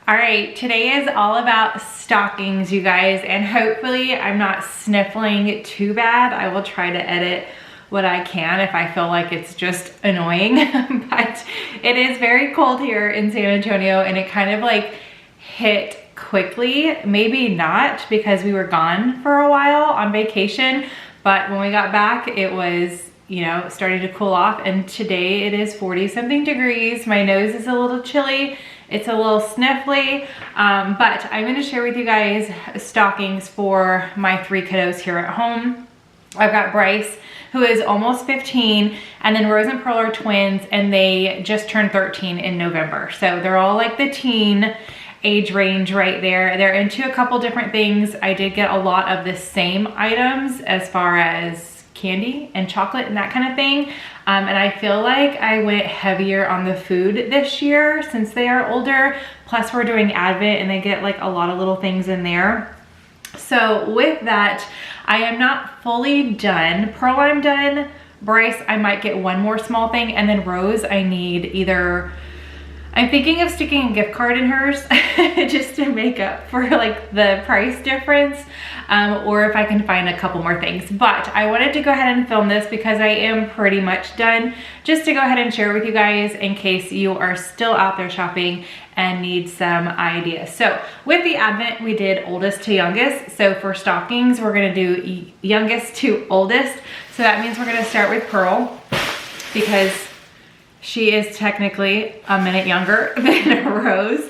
All right, today is all about stockings, you guys, and hopefully I'm not sniffling too bad. I will try to edit what I can if I feel like it's just annoying, but it is very cold here in San Antonio and it kind of like hit quickly. Maybe not because we were gone for a while on vacation, but when we got back, it was, you know, starting to cool off, and today it is 40 something degrees. My nose is a little chilly. It's a little sniffly, but I'm gonna share with you guys stockings for my 3 kiddos here at home. I've got Bryce, who is almost 15, and then Rose and Pearl are twins, and they just turned 13 in November. So they're all like the teen age range right there. They're into a couple different things. I did get a lot of the same items as far as candy and chocolate and that kind of thing. And I feel like I went heavier on the food this year since they are older. Plus we're doing Advent and they get like a lot of little things in there. So with that, I am not fully done. Pearl, I'm done. Bryce, I might get one more small thing. And then Rose, I need either, I'm thinking of sticking a gift card in hers just to make up for like the price difference, or if I can find a couple more things. But I wanted to go ahead and film this because I am pretty much done, just to go ahead and share with you guys in case you are still out there shopping and need some ideas. So with the Advent, we did oldest to youngest. So for stockings, we're gonna do youngest to oldest. So that means we're gonna start with Pearl because she is technically a minute younger than Rose.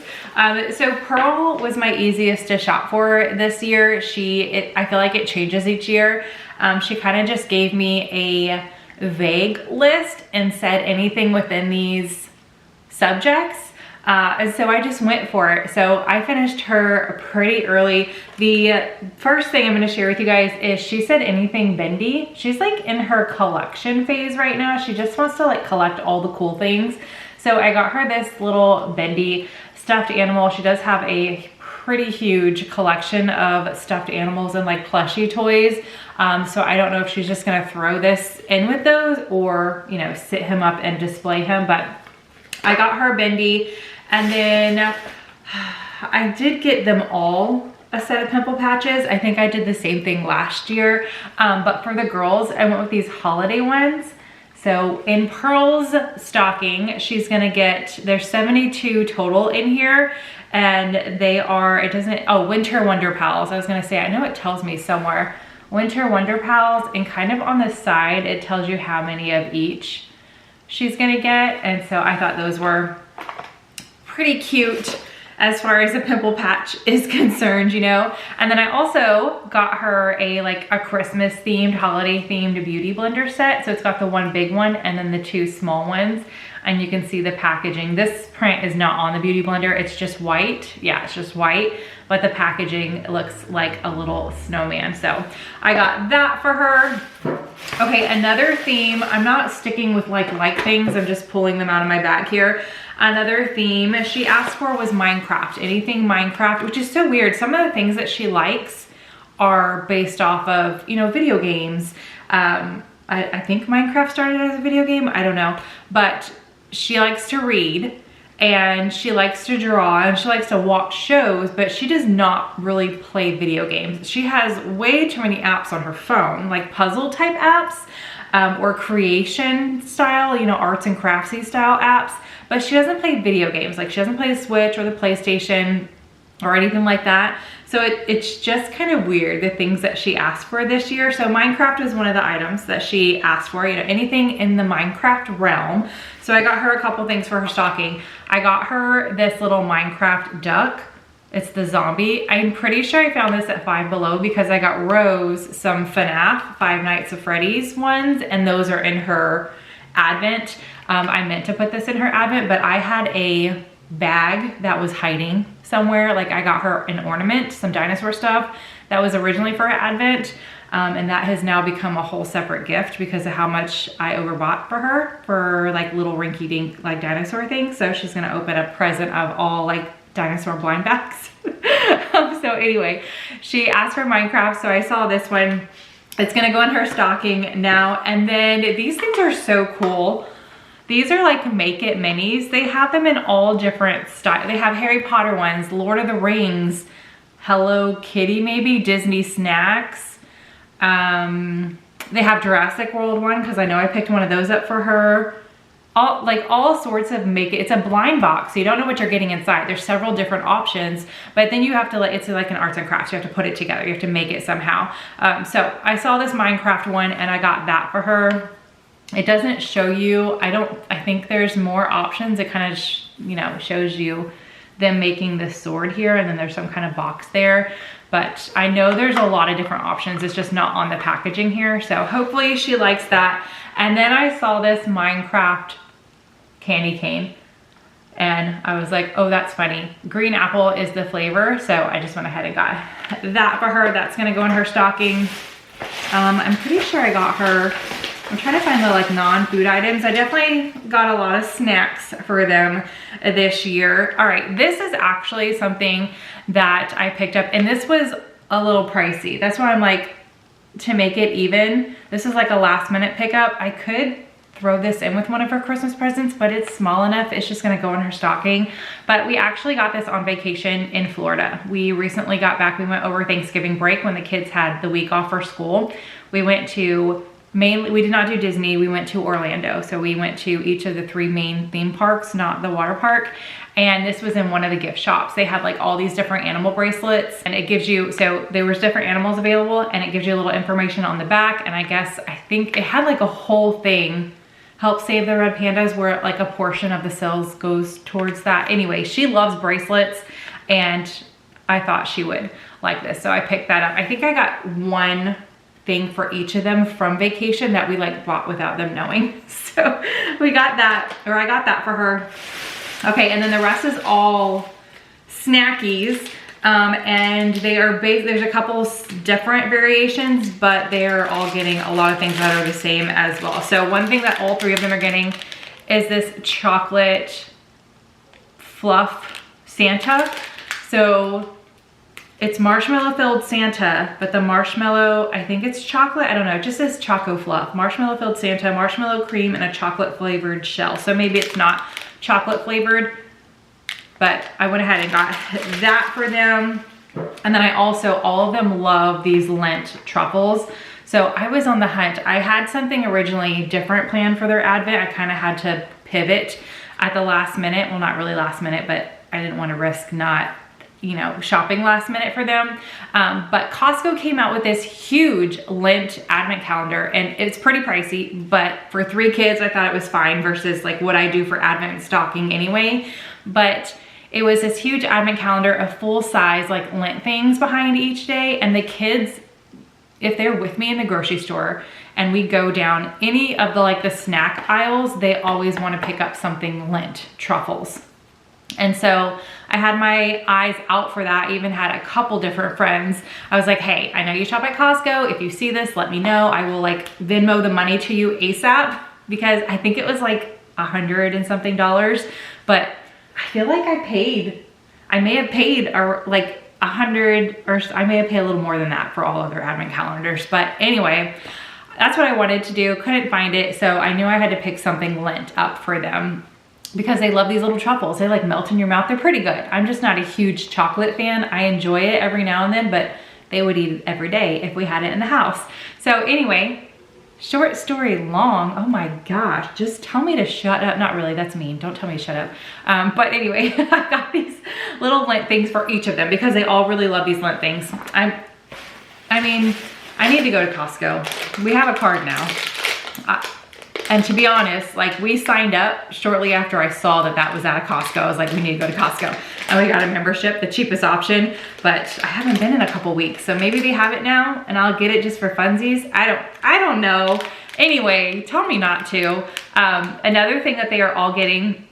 So Pearl was my easiest to shop for this year. I feel like it changes each year. She kind of just gave me a vague list and said anything within these subjects. And so I just went for it. So I finished her pretty early. The first thing I'm gonna share with you guys is she said anything bendy. She's like in her collection phase right now. She just wants to like collect all the cool things. So I got her this little bendy stuffed animal. She does have a pretty huge collection of stuffed animals and like plushie toys. So I don't know if she's just gonna throw this in with those or, you know, sit him up and display him, but I got her bendy. And then I did get them all a set of pimple patches. I think I did the same thing last year. But for the girls, I went with these holiday ones. So in Pearl's stocking, she's gonna get, there's 72 total in here. And they are, Winter Wonder Pals. I was gonna say, I know it tells me somewhere. Winter Wonder Pals, and kind of on the side, it tells you how many of each she's gonna get. And so I thought those were pretty cute as far as the pimple patch is concerned, you know. And then I also got her a Christmas themed, holiday themed beauty blender set. So it's got the one big one and then the 2 small ones. And you can see the packaging. This print is not on the beauty blender, it's just white. Yeah, it's just white, but the packaging looks like a little snowman. So I got that for her. Okay, another theme, I'm not sticking with like things, I'm just pulling them out of my bag here. Another theme she asked for was Minecraft, anything Minecraft, which is so weird. Some of the things that she likes are based off of, you know, video games. I think Minecraft started as a video game, I don't know. But she likes to read and she likes to draw and she likes to watch shows, but she does not really play video games. She has way too many apps on her phone, like puzzle type apps, or creation style, you know, arts and craftsy style apps, but she doesn't play video games. Like she doesn't play the Switch or the PlayStation or anything like that. So it's just kind of weird, the things that she asked for this year. So Minecraft was one of the items that she asked for, you know, anything in the Minecraft realm. So I got her a couple things for her stocking. I got her this little Minecraft duck. It's the zombie. I'm pretty sure I found this at Five Below because I got Rose some FNAF, Five Nights at Freddy's ones, and those are in her Advent. I meant to put this in her Advent, but I had a bag that was hiding somewhere. Like I got her an ornament, some dinosaur stuff that was originally for her Advent. And that has now become a whole separate gift because of how much I overbought for her for like little rinky dink like dinosaur things. So she's gonna open a present of all like dinosaur blind bags. So anyway, she asked for Minecraft, so I saw this one. It's gonna go in her stocking now. And then these things are so cool. These are like Make It minis. They have them in all different styles. They have Harry Potter ones, Lord of the Rings, Hello Kitty maybe, Disney snacks. They have Jurassic World one because I know I picked one of those up for her. All sorts of Make It. It's a blind box, so you don't know what you're getting inside. There's several different options, but then you have to, it's like an arts and crafts. You have to put it together. You have to make it somehow. So I saw this Minecraft one and I got that for her. It doesn't show you, I think there's more options. It kind of, shows you them making this sword here, and then there's some kind of box there. But I know there's a lot of different options. It's just not on the packaging here. So hopefully she likes that. And then I saw this Minecraft candy cane and I was like, oh, that's funny. Green apple is the flavor. So I just went ahead and got that for her. That's gonna go in her stocking. I'm pretty sure I got her, I'm trying to find the non-food items. I definitely got a lot of snacks for them this year. All right, this is actually something that I picked up, and this was a little pricey. That's why I'm like, to make it even, this is like a last minute pickup. I could throw this in with one of her Christmas presents, but it's small enough. It's just gonna go in her stocking. But we actually got this on vacation in Florida. We recently got back. We went over Thanksgiving break when the kids had the week off for school. We went to we did not do Disney, we went to Orlando. So we went to each of the 3 main theme parks, not the water park. And this was in one of the gift shops. They had all these different animal bracelets, and it gives you, so there was different animals available, and it gives you a little information on the back. And I think it had a whole thing, Help Save the Red Pandas, where a portion of the sales goes towards that. Anyway, she loves bracelets, and I thought she would like this. So I picked that up. I think I got one thing for each of them from vacation that we bought without them knowing. So we got that, or I got that for her. Okay, and then the rest is all snackies. And they are there's a couple different variations, but they're all getting a lot of things that are the same as well. So one thing that all 3 of them are getting is this chocolate fluff Santa. So it's marshmallow filled Santa, but the marshmallow, I think it's chocolate. I don't know. It just says Choco Fluff. Marshmallow filled Santa, marshmallow cream, and a chocolate flavored shell. So maybe it's not chocolate flavored, but I went ahead and got that for them. And then I also, all of them love these Lent truffles. So I was on the hunt. I had something originally different planned for their Advent. I kind of had to pivot at the last minute. Well, not really last minute, but I didn't want to risk not shopping last minute for them. But Costco came out with this huge Lent Advent calendar, and it's pretty pricey, but for 3 kids, I thought it was fine versus what I do for Advent stocking anyway. But it was this huge Advent calendar of full size Lent things behind each day. And the kids, if they're with me in the grocery store and we go down any of the snack aisles, they always want to pick up something Lent truffles. And so I had my eyes out for that. I even had a couple different friends. I was like, hey, I know you shop at Costco. If you see this, let me know. I will Venmo the money to you ASAP, because I think it was $100 and something, but I feel like I may have paid or $100, or I may have paid a little more than that for all of their Advent calendars. But anyway, that's what I wanted to do. Couldn't find it. So I knew I had to pick something Lent up for them, because they love these little truffles. They melt in your mouth. They're pretty good. I'm just not a huge chocolate fan. I enjoy it every now and then, but they would eat it every day if we had it in the house. So anyway, short story long. Oh my gosh, just tell me to shut up. Not really, that's mean. Don't tell me to shut up. But anyway, I got these little Lent things for each of them because they all really love these Lent things. I mean, I need to go to Costco. We have a card now. And to be honest, we signed up shortly after I saw that was out of Costco. I was like, we need to go to Costco. And we got a membership, the cheapest option, but I haven't been in a couple weeks. So maybe they have it now and I'll get it just for funsies. I don't know. Anyway, tell me not to. Another thing that they are all getting,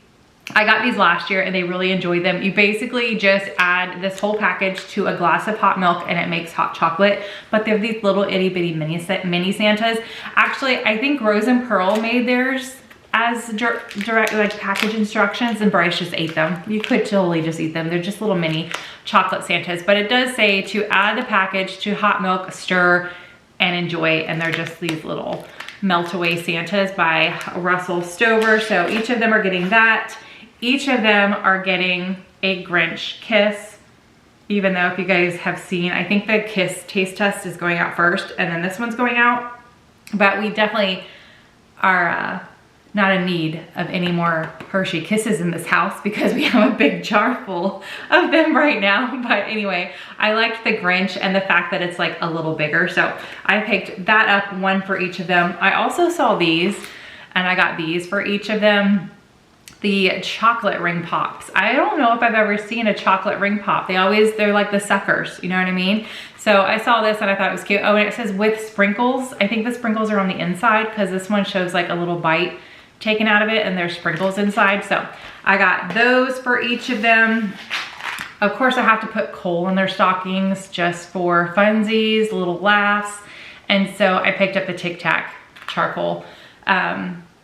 I got these last year and they really enjoyed them. You basically just add this whole package to a glass of hot milk and it makes hot chocolate, but they're these little itty bitty mini Santas. Actually, I think Rose and Pearl made theirs as direct package instructions, and Bryce just ate them. You could totally just eat them. They're just little mini chocolate Santas, but it does say to add the package to hot milk, stir, and enjoy, and they're just these little Melt Away Santas by Russell Stover. So each of them are getting that. Each of them are getting a Grinch kiss, even though if you guys have seen, I think the kiss taste test is going out first and then this one's going out. But we definitely are not in need of any more Hershey Kisses in this house because we have a big jar full of them right now. But anyway, I liked the Grinch and the fact that it's like a little bigger. So I picked that up, one for each of them. I also saw these and I got these for each of them. The chocolate ring pops. I don't know if I've ever seen a chocolate ring pop. They're like the suckers, you know what I mean? So I saw this and I thought it was cute. Oh, and it says with sprinkles. I think the sprinkles are on the inside because this one shows like a little bite taken out of it and there's sprinkles inside. So I got those for each of them. Of course I have to put coal in their stockings just for funsies, little laughs. And so I picked up the Tic Tac charcoal.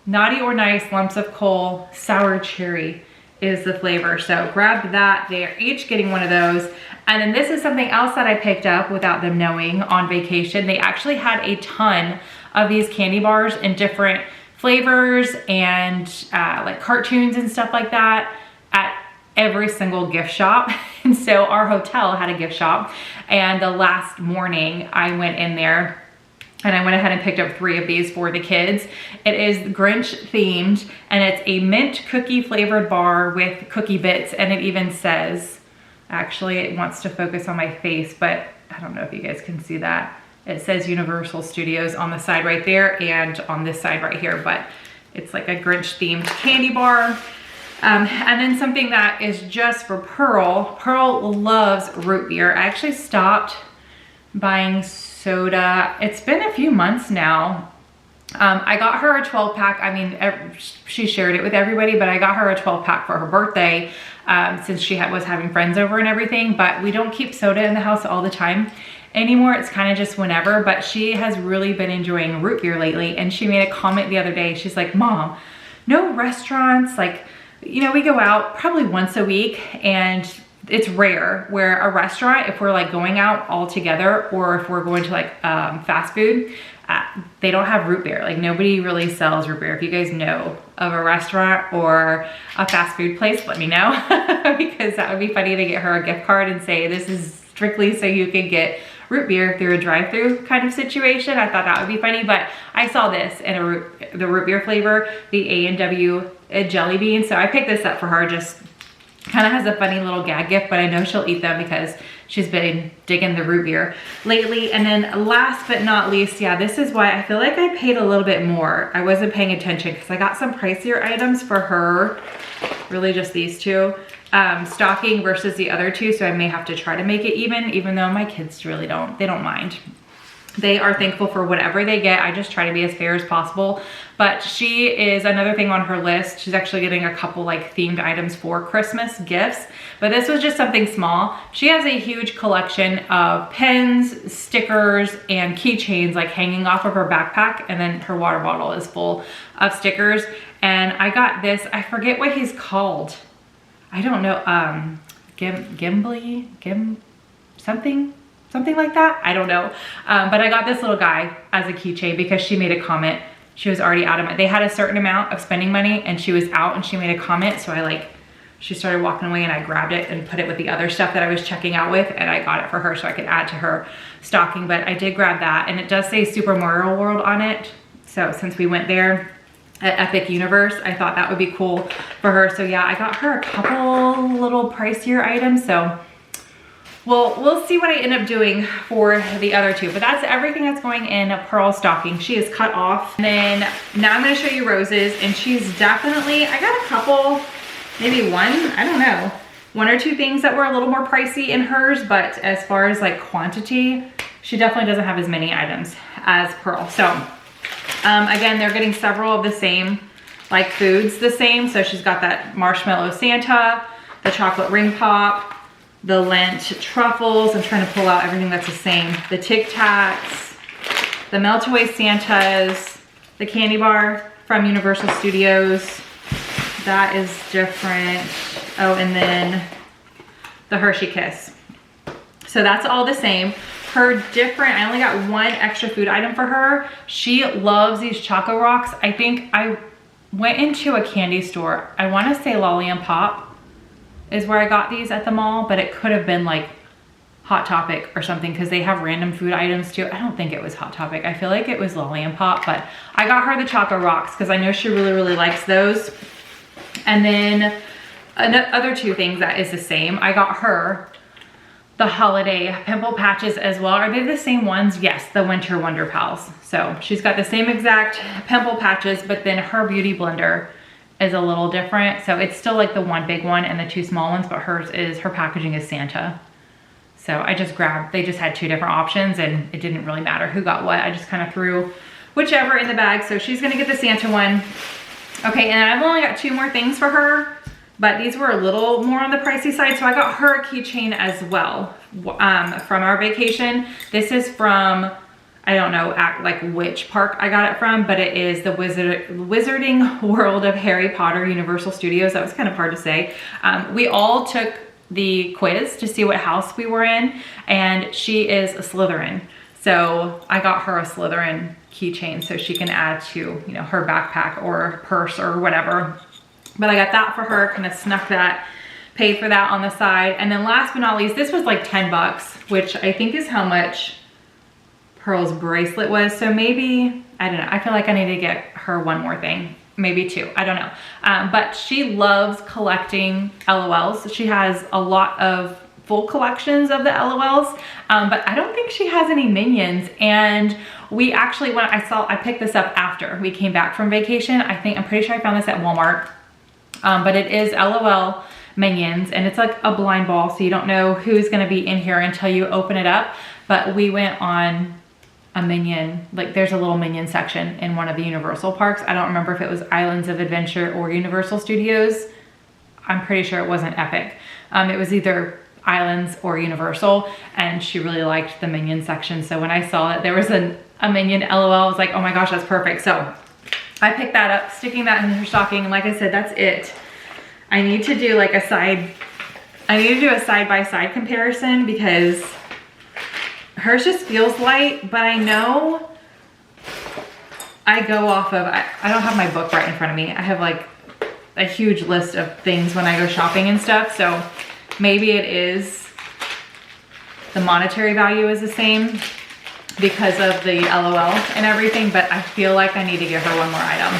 Naughty or Nice lumps of coal, sour cherry is the flavor. So grab that. They're each getting one of those. And then this is something else that I picked up without them knowing on vacation. They actually had a ton of these candy bars in different flavors and like cartoons and stuff like that at every single gift shop. And so our hotel had a gift shop, and the last morning I went in there and I went ahead and picked up 3 of these for the kids. It is Grinch themed and it's a mint cookie flavored bar with cookie bits. And it even says, actually it wants to focus on my face, but I don't know if you guys can see that. It says Universal Studios on the side right there and on this side right here, but it's like a Grinch themed candy bar. And then something that is just for Pearl. Pearl loves root beer. I actually stopped buying soda. It's been a few months now. I got her a 12 pack. I mean, she shared it with everybody, but I got her a 12 pack for her birthday since she was having friends over and everything, but we don't keep soda in the house all the time anymore. It's kind of just whenever, but she has really been enjoying root beer lately. And she made a comment the other day. She's like, Mom, no restaurants, like, you know, we go out probably once a week and it's rare where a restaurant, if we're like going out all together or if we're going to like fast food, they don't have root beer. Like nobody really sells root beer. If you guys know of a restaurant or a fast food place, let me know because that would be funny to get her a gift card and say, this is strictly so you can get root beer through a drive-through kind of situation. I thought that would be funny, but I saw this in the root beer flavor, the A&W jelly bean. So I picked this up for her, just kind of has a funny little gag gift, but I know she'll eat them because she's been digging the root beer lately. And then last but not least, yeah, this is why I feel like I paid a little bit more. I wasn't paying attention because I got some pricier items for her, really just these two. Stocking versus the other two, so I may have to try to make it even though my kids really they don't mind. They are thankful for whatever they get. I just try to be as fair as possible. But she is another thing on her list. She's actually getting a couple like themed items for Christmas gifts, but this was just something small. She has a huge collection of pens, stickers, and keychains like hanging off of her backpack, and then her water bottle is full of stickers. And I got this, I forget what he's called. I don't know, something like that. I don't know. But I got this little guy as a keychain because she made a comment. She was already out of it. They had a certain amount of spending money and she was out and she made a comment. So she started walking away and I grabbed it and put it with the other stuff that I was checking out with, and I got it for her so I could add to her stocking. But I did grab that, and it does say Super Mario World on it. So since we went there at Epic Universe, I thought that would be cool for her. So yeah, I got her a couple little pricier items. So we'll see what I end up doing for the other two, but that's everything that's going in Pearl's stocking. She is cut off. And then now I'm gonna show you Rose's, and she's definitely, I got a couple, maybe I don't know, 1 or 2 things that were a little more pricey in hers, but as far as like quantity, she definitely doesn't have as many items as Pearl. So again, they're getting several of the same like foods the same. So she's got that marshmallow Santa, the chocolate ring pop, the Lent truffles. I'm trying to pull out everything that's the same. The Tic Tacs, the Melt Away Santas, the candy bar from Universal Studios. That is different. Oh, and then the Hershey Kiss. So that's all the same. I only got one extra food item for her. She loves these Choco Rocks. I think I went into a candy store. I want to say Lolly and Pop is where I got these at the mall, but it could have been like Hot Topic or something because they have random food items too. I don't think it was Hot Topic. I feel like it was Lolly and Pop, but I got her the Choco Rocks because I know she really likes those. And then other two things that is the same. I got her the holiday pimple patches as well. Are they the same ones? Yes, the Winter Wonder Pals. So she's got the same exact pimple patches, but then her beauty blender is a little different. So it's still like the one big one and the two small ones, but her packaging is Santa. So I just grabbed, they just had two different options and it didn't really matter who got what. I just kind of threw whichever in the bag. So she's gonna get the Santa one. Okay, and I've only got two more things for her, but these were a little more on the pricey side. So I got her a keychain as well from our vacation. This is from, I don't know like which park I got it from, but it is the Wizarding World of Harry Potter Universal Studios. That was kind of hard to say. We all took the quiz to see what house we were in, and she is a Slytherin. So I got her a Slytherin keychain so she can add to, you know, her backpack or purse or whatever. But I got that for her, kind of snuck that, paid for that on the side. And then last but not least, this was like 10 bucks, which I think is how much Pearl's bracelet was. So maybe, I don't know, I feel like I need to get her one more thing, maybe two, I don't know. But she loves collecting LOLs. She has a lot of full collections of the LOLs, but I don't think she has any Minions. And we actually, when I picked this up after we came back from vacation. I'm pretty sure I found this at Walmart. But it is LOL Minions, and it's like a blind ball, so you don't know who's gonna be in here until you open it up. But we went on a Minion, like there's a little Minion section in one of the Universal parks. I don't remember if it was Islands of Adventure or Universal Studios. I'm pretty sure it wasn't Epic. It was either Islands or Universal, and she really liked the Minion section. So when I saw that there was a Minion LOL, I was like, oh my gosh, that's perfect. So I picked that up, sticking that in her stocking, and like I said, that's it. I need to do like a side-by-side comparison because hers just feels light, but I know I go off of, I don't have my book right in front of me. I have like a huge list of things when I go shopping and stuff, so maybe it is, the monetary value is the same because of the LOL and everything, but I feel like I need to give her one more item.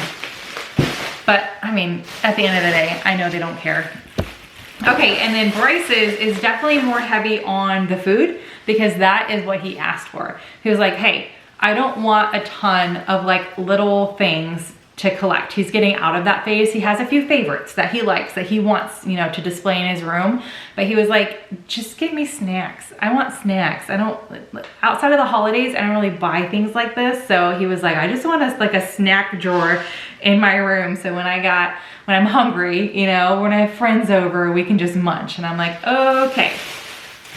But I mean, at the end of the day, I know they don't care. Okay, and then Bryce's is definitely more heavy on the food because that is what he asked for. He was like, hey, I don't want a ton of like little things to collect. He's getting out of that phase. He has a few favorites that he likes, that he wants, you know, to display in his room. But he was like, just give me snacks. I want snacks. I don't, outside of the holidays, I don't really buy things like this. So he was like, I just want like a snack drawer in my room. So when I'm hungry, you know, when I have friends over, we can just munch. And I'm like, okay.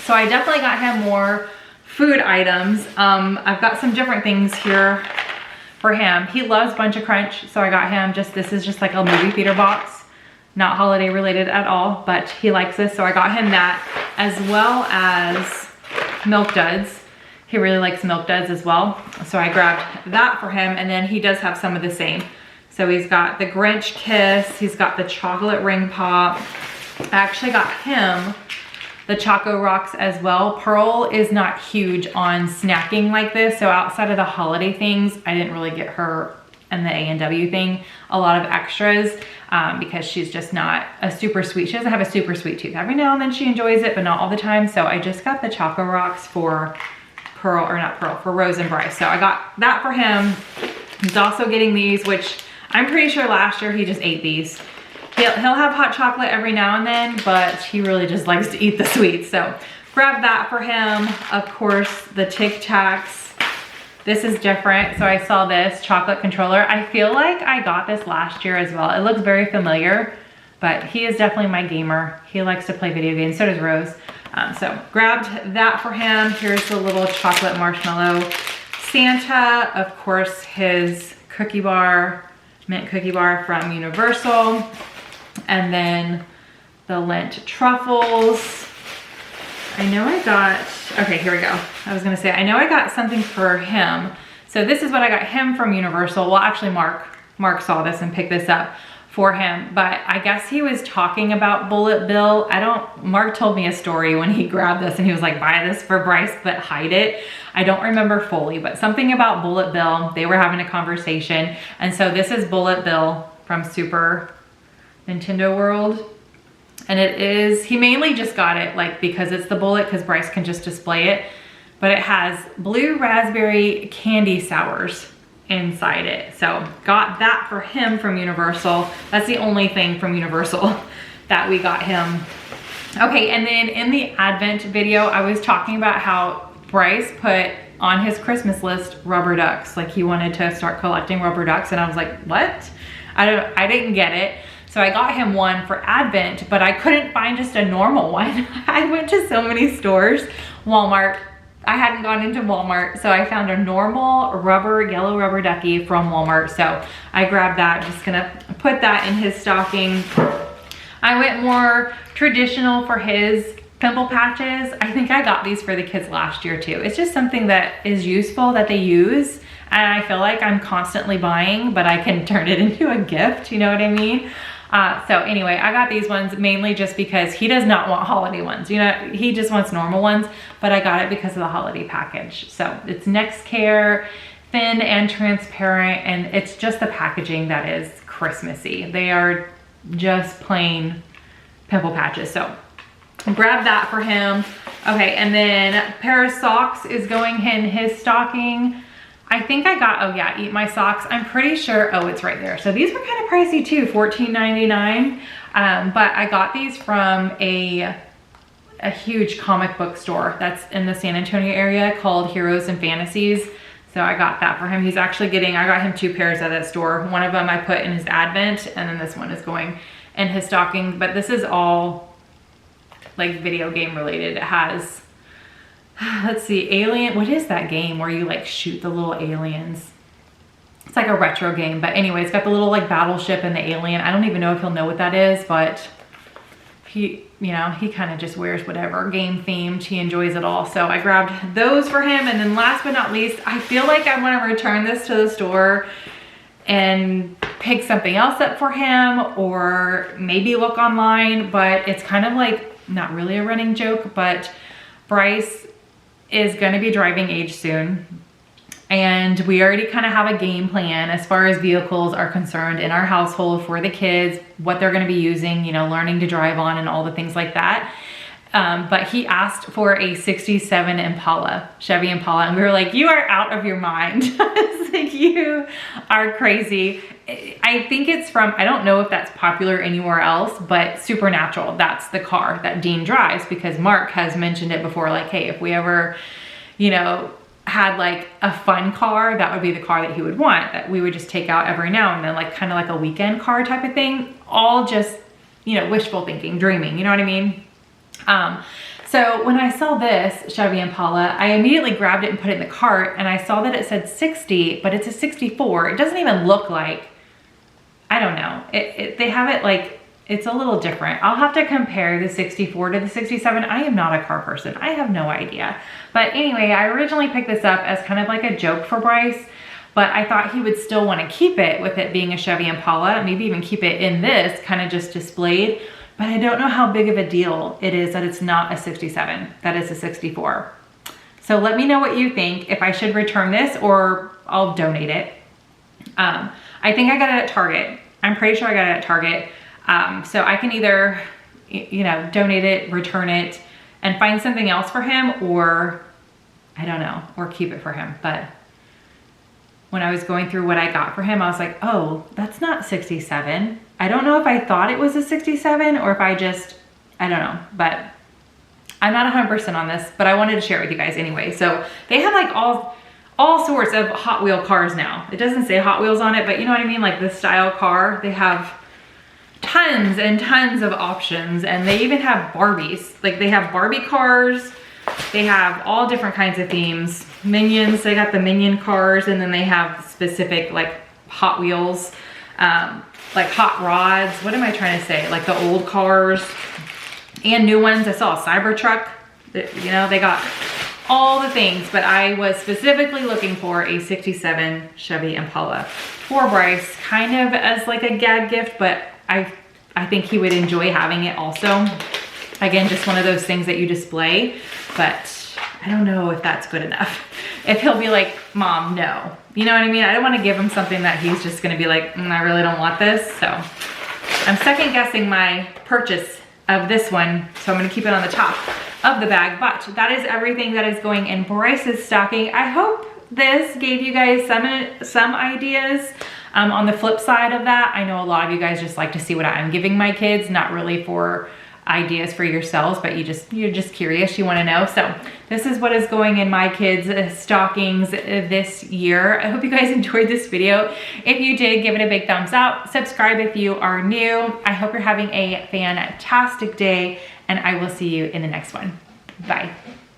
So I definitely got him more food items. I've got some different things here for him. He loves Bunch of Crunch, so I got him this is just like a movie theater box, not holiday related at all, but he likes this, so I got him that, as well as Milk Duds. He really likes Milk Duds as well, so I grabbed that for him, and then he does have some of the same. So he's got the Grinch Kiss, he's got the chocolate ring pop. I actually got him the Choco Rocks as well. Pearl is not huge on snacking like this, so outside of the holiday things, I didn't really get her and the A&W thing a lot of extras because she's just not a super sweet. She doesn't have a super sweet tooth. Every now and then she enjoys it, but not all the time. So I just got the Choco Rocks for Pearl, or not Pearl, for Rose and Bryce. So I got that for him. He's also getting these, which I'm pretty sure last year he just ate these. He'll have hot chocolate every now and then, but he really just likes to eat the sweets. So grab that for him. Of course, the Tic Tacs. This is different. So I saw this chocolate controller. I feel like I got this last year as well. It looks very familiar, but he is definitely my gamer. He likes to play video games, so does Rose. So grabbed that for him. Here's the little chocolate marshmallow Santa. Of course, his cookie bar, mint cookie bar from Universal. And then the Lent truffles. I know I got, okay, here we go. I was gonna say, I know I got something for him. So this is what I got him from Universal. Well, actually Mark saw this and picked this up for him, but I guess he was talking about Bullet Bill. Mark told me a story when he grabbed this and he was like, buy this for Bryce, but hide it. I don't remember fully, but something about Bullet Bill. They were having a conversation. And so this is Bullet Bill from Super Nintendo World. And it is, he mainly just got it like because it's the bullet, because Bryce can just display it. But it has blue raspberry candy sours inside it. So got that for him from Universal. That's the only thing from Universal that we got him. Okay, and then in the Advent video, I was talking about how Bryce put on his Christmas list rubber ducks. Like he wanted to start collecting rubber ducks, and I was like, what? I didn't get it. So I got him one for Advent, but I couldn't find just a normal one. I went to so many stores, Walmart. I hadn't gone into Walmart, so I found a normal yellow rubber ducky from Walmart. So I grabbed that, just gonna put that in his stocking. I went more traditional for his pimple patches. I think I got these for the kids last year too. It's just something that is useful that they use. And I feel like I'm constantly buying, but I can turn it into a gift, you know what I mean? So anyway, I got these ones mainly just because he does not want holiday ones. You know, he just wants normal ones, but I got it because of the holiday package. So it's Next Care, thin and transparent, and it's just the packaging that is Christmassy. They are just plain pimple patches. So grab that for him. Okay, and then a pair of socks is going in his stocking. I think I got, oh yeah, Eat My Socks. I'm pretty sure, oh, it's right there. So these were kind of pricey too, $14.99. But I got these from a huge comic book store that's in the San Antonio area called Heroes and Fantasies. So I got that for him. He's actually getting, I got him 2 pairs at that store. One of them I put in his Advent, and then this one is going in his stocking. But this is all like video game related. It has, let's see, Alien, what is that game where you like shoot the little aliens? It's like a retro game, but anyway, it's got the little like battleship and the alien. I don't even know if he'll know what that is, but he, you know, he kind of just wears whatever game themed. He enjoys it all. So I grabbed those for him. And then last but not least, I feel like I want to return this to the store and pick something else up for him, or maybe look online, but it's kind of like not really a running joke, but Bryce is going to be driving age soon, and we already kind of have a game plan as far as vehicles are concerned in our household for the kids, what they're going to be using, you know, learning to drive on and all the things like that. But he asked for a 67 Impala, Chevy Impala, and we were like, you are out of your mind. It's like, you are crazy. I think it's from, I don't know if that's popular anywhere else, but Supernatural, that's the car that Dean drives, because Mark has mentioned it before, like, hey, if we ever, you know, had like a fun car, that would be the car that he would want, that we would just take out every now and then, like kind of like a weekend car type of thing. All just, you know, wishful thinking, dreaming, you know what I mean? So when I saw this Chevy Impala, I immediately grabbed it and put it in the cart, and I saw that it said 60, but it's a 64. It doesn't even look like, I don't know. They have it like, it's a little different. I'll have to compare the 64 to the 67. I am not a car person. I have no idea. But anyway, I originally picked this up as kind of like a joke for Bryce, but I thought he would still want to keep it with it being a Chevy Impala, maybe even keep it in this kind of just displayed. But I don't know how big of a deal it is that it's not a 67, that is a 64. So let me know what you think, if I should return this or I'll donate it. I think I got it at Target. I'm pretty sure I got it at Target. So I can either, you know, donate it, return it, and find something else for him, or I don't know, or keep it for him. But when I was going through what I got for him, I was like, oh, that's not 67. I don't know if I thought it was a 67 or if I just, I don't know, but I'm not 100% on this, but I wanted to share it with you guys anyway. So they have like all sorts of Hot Wheel cars now. It doesn't say Hot Wheels on it, but you know what I mean? Like the style car, they have tons and tons of options, and they even have Barbies. Like they have Barbie cars, they have all different kinds of themes. Minions, they got the Minion cars, and then they have specific like Hot Wheels, like hot rods. What am I trying to say? Like the old cars and new ones. I saw a Cybertruck. You know, they got all the things, but I was specifically looking for a 67 Chevy Impala for Bryce, kind of as like a gag gift, but I think he would enjoy having it also. Again, just one of those things that you display, but I don't know if that's good enough. If he'll be like, Mom, no. You know what I mean? I don't want to give him something that he's just gonna be like, I really don't want this. So I'm second guessing my purchase of this one, so I'm gonna keep it on the top of the bag. But that is everything that is going in Bryce's stocking. I hope this gave you guys some ideas. On the flip side of that, I know a lot of you guys just like to see what I'm giving my kids, not really for ideas for yourselves, but you're just curious, you want to know. So this is what is going in my kids' stockings this year. I hope you guys enjoyed this video. If you did, give it a big thumbs up. Subscribe if you are new. I hope you're having a fantastic day, and I will see you in the next one. Bye.